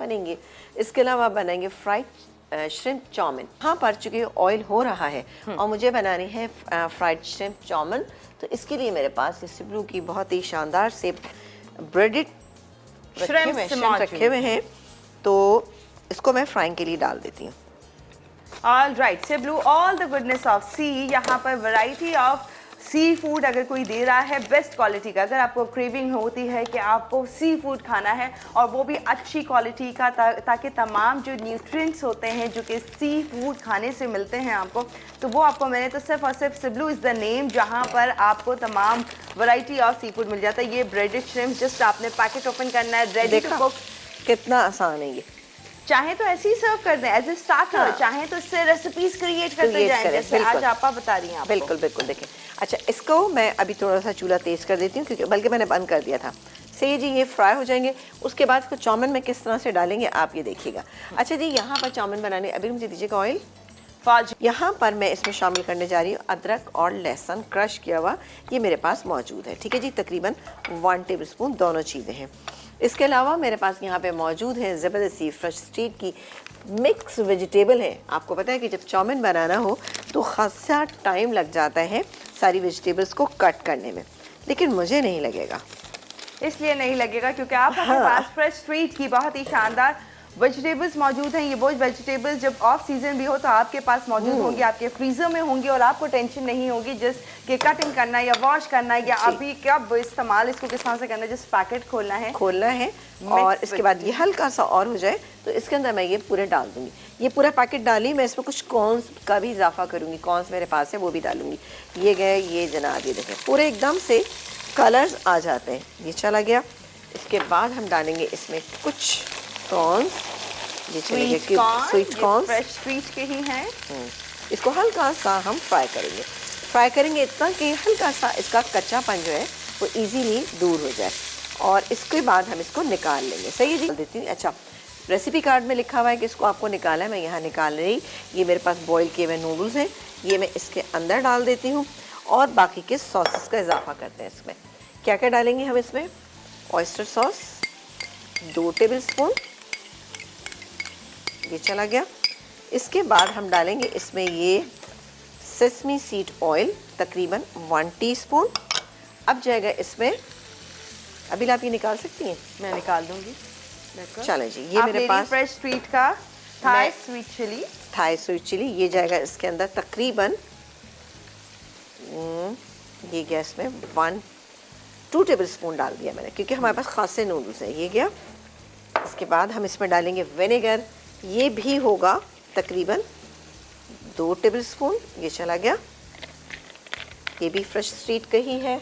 बनेंगे। इसके अलावा बनाएंगे फ्राइड श्रिम्प चाउमिन। यहाँ पर चूँकि ऑयल हो रहा है और मुझे बनानी है फ्राइड श्रिम्प चाउमिन, तो इसके लिए मेरे पास इस ब्लू की बहुत ही शानदार से ब्रेडेड श्रिम्प रखे हुए हैं, तो इसको मैं फ्राइंग के लिए डाल देती हूँ। ऑल राइट सिब्लू, all the goodness of sea. यहाँ पर वैरायटी ऑफ सी फूड अगर कोई दे रहा है बेस्ट क्वालिटी का, अगर आपको क्रेविंग होती है कि आपको सी फूड खाना है और वो भी अच्छी क्वालिटी का, ताकि तमाम जो न्यूट्रिएंट्स होते हैं जो कि सी फूड खाने से मिलते हैं आपको, तो वो आपको मैंने तो सिर्फ और सिर्फ सिब्लू इज़ द नेम, जहाँ पर आपको तमाम वैरायटी ऑफ सी फूड मिल जाता है। ये ब्रेडेड श्रिम्प, जस्ट आपने पैकेट ओपन करना है, रेडी टू कुक। कितना आसान है ये। चाहे तो ऐसे ही सर्व कर दें एज ए स्टार्टर, चाहे तो इससे रेसिपीज क्रिएट करते जाएं, जैसे आज आपा बता रही हैं। बिल्कुल बिल्कुल। देखें, अच्छा इसको मैं अभी थोड़ा सा चूल्हा तेज कर देती हूँ, क्योंकि बल्कि मैंने बंद कर दिया था। सही जी, ये फ्राई हो जाएंगे। उसके बाद इसको चाउमिन में किस तरह से डालेंगे आप ये देखिएगा। अच्छा जी, यहाँ पर चाउमिन बनाने अभी मुझे दीजिएगा ऑयल। यहाँ पर मैं इसमें शामिल करने जा रही हूँ अदरक और लहसुन क्रश किया हुआ, ये मेरे पास मौजूद है। ठीक है जी, तकरीबन 1 टेबलस्पून दोनों चीज़ें हैं। इसके अलावा मेरे पास यहाँ पे मौजूद है ज़बरदस्ती फ्रेश स्ट्रीट की मिक्स वेजिटेबल है। आपको पता है कि जब चाउमिन बनाना हो तो खासा टाइम लग जाता है सारी वेजिटेबल्स को कट करने में, लेकिन मुझे नहीं लगेगा। इसलिए नहीं लगेगा क्योंकि आपके पास फ्रेश स्ट्रीट की बहुत ही शानदार वेजिटेबल्स मौजूद हैं। ये वो वेजिटेबल्स जब ऑफ सीजन भी हो तो आपके पास मौजूद होंगी, आपके फ्रीजर में होंगी, और आपको टेंशन नहीं होगी जिस के कटिंग करना है या वॉश करना है या अभी कब इस्तेमाल इसको किस तरह से करना है। जिस पैकेट खोलना है और इसके बाद ये हल्का सा और हो जाए तो इसके अंदर मैं ये पूरे डाल दूंगी। ये पूरा पैकेट डाली, मैं इसमें कुछ कॉर्न्स का भी इजाफा करूंगी, कॉर्न्स मेरे पास है वो भी डालूंगी। ये गए, ये जनाब ये देखें पूरे एकदम से कलर्स आ जाते हैं। ये चला गया। इसके बाद हम डालेंगे इसमें कुछ कॉर्न्स, ये स्वीट कॉर्न्स फ्रेश स्ट्रीट के ही हैं। इसको हल्का सा हम फ्राई करेंगे इतना कि हल्का सा इसका कच्चापन जो है वो इजीली दूर हो जाए, और इसके बाद हम इसको निकाल लेंगे। सही है जी, देती हूँ। अच्छा, रेसिपी कार्ड में लिखा हुआ है कि इसको आपको निकाला है, मैं यहाँ निकाल रही। ये मेरे पास बॉईल किए हुए नूडल्स हैं, ये मैं इसके अंदर डाल देती हूँ और बाकी के सॉसेस का इजाफा करते हैं। इसमें क्या क्या डालेंगे हम? इसमें ऑयस्टर सॉस 2 टेबलस्पून, ये चला गया। इसके बाद हम डालेंगे इसमें ये सेसमी सीड ऑयल तकरीबन 1 टीस्पून। अब जाएगा इसमें, अभी आप ये निकाल सकती हैं? मैं निकाल दूंगी। चलें जी, ये मेरे पास फ्रेश स्ट्रीट का थाई स्वीट चिली, ये जाएगा इसके अंदर तकरीबन ये गया इसमें 2 टेबलस्पून डाल दिया मैंने, क्योंकि हमारे पास खासे नूडल्स हैं। ये गया। इसके बाद हम इसमें डालेंगे विनेगर, ये भी होगा तकरीबन 2 टेबलस्पून, ये चला गया। ये भी फ्रेश स्ट्रीट का ही है।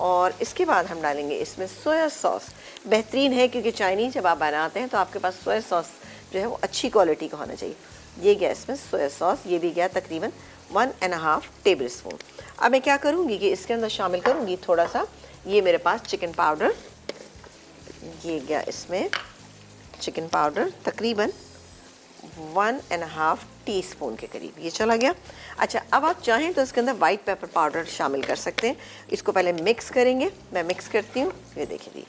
और इसके बाद हम डालेंगे इसमें सोया सॉस। बेहतरीन है क्योंकि चाइनीज़ जब आप बनाते हैं तो आपके पास सोया सॉस जो है वो अच्छी क्वालिटी का होना चाहिए। ये गया इसमें सोया सॉस, ये भी गया तकरीबन 1.5 टेबलस्पून। अब मैं क्या करूँगी कि इसके अंदर शामिल करूँगी थोड़ा सा, ये मेरे पास चिकन पाउडर, ये गया इसमें चिकन पाउडर तकरीबन 1.5 टीस्पून के करीब, ये चला गया। अच्छा, अब आप चाहें तो इसके अंदर वाइट पेपर पाउडर शामिल कर सकते हैं। इसको पहले मिक्स करेंगे, मैं मिक्स करती हूँ, ये देखिए दी।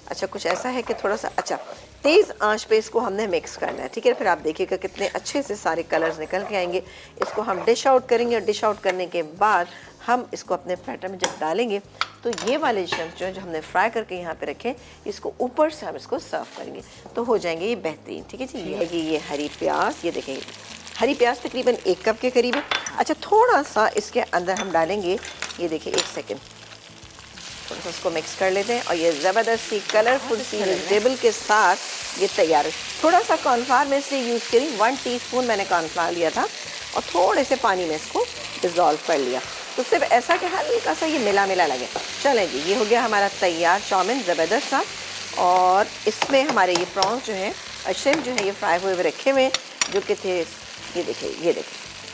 अच्छा, कुछ ऐसा है कि थोड़ा सा अच्छा तेज़ आंच पे इसको हमने मिक्स करना है। ठीक है, फिर आप देखिएगा कितने अच्छे से सारे कलर्स निकल के आएंगे। इसको हम डिश आउट करेंगे और डिश आउट करने के बाद हम इसको अपने प्लेटर में जब डालेंगे तो ये वाले श्रिम्प जो है जो हमने फ्राई करके यहाँ पे रखे, इसको ऊपर से हम इसको सर्व करेंगे तो हो जाएंगे ये बेहतरीन। ठीक है जी, ये हरी प्याज, ये देखेंगे हरी प्याज तकरीबन 1 कप के करीब है। अच्छा, थोड़ा सा इसके अंदर हम डालेंगे, ये देखिए 1 सेकेंड, थोड़ा सा इसको मिक्स कर लेते हैं और ये ज़बरदस्त सी कलरफुल सी वेजिटेबल के साथ ये तैयार है। थोड़ा सा कॉर्नफ्लावर में इसलिए यूज़ करी, 1 टीस्पून मैंने कॉर्नफ्लावर लिया था और थोड़े से पानी में इसको डिज़ोल्व कर लिया, तो सिर्फ ऐसा कि हल्का सा ये मिला मिला लगे। चलें जी, ये हो गया हमारा तैयार चाउमिन ज़बरदस्त सा। और इसमें हमारे ये प्रॉन्स जो हैं, श्रिम्प जो है ये फ्राई हुए रखे हुए जो कि थे, ये देखिए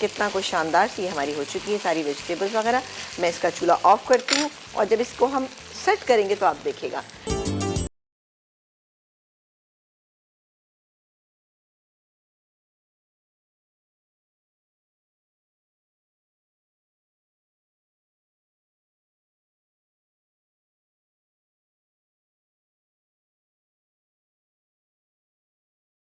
कितना कुछ शानदार सी हमारी हो चुकी है सारी वेजिटेबल्स वगैरह। मैं इसका चूल्हा ऑफ करती हूँ और जब इसको हम सेट करेंगे तो आप देखिएगा।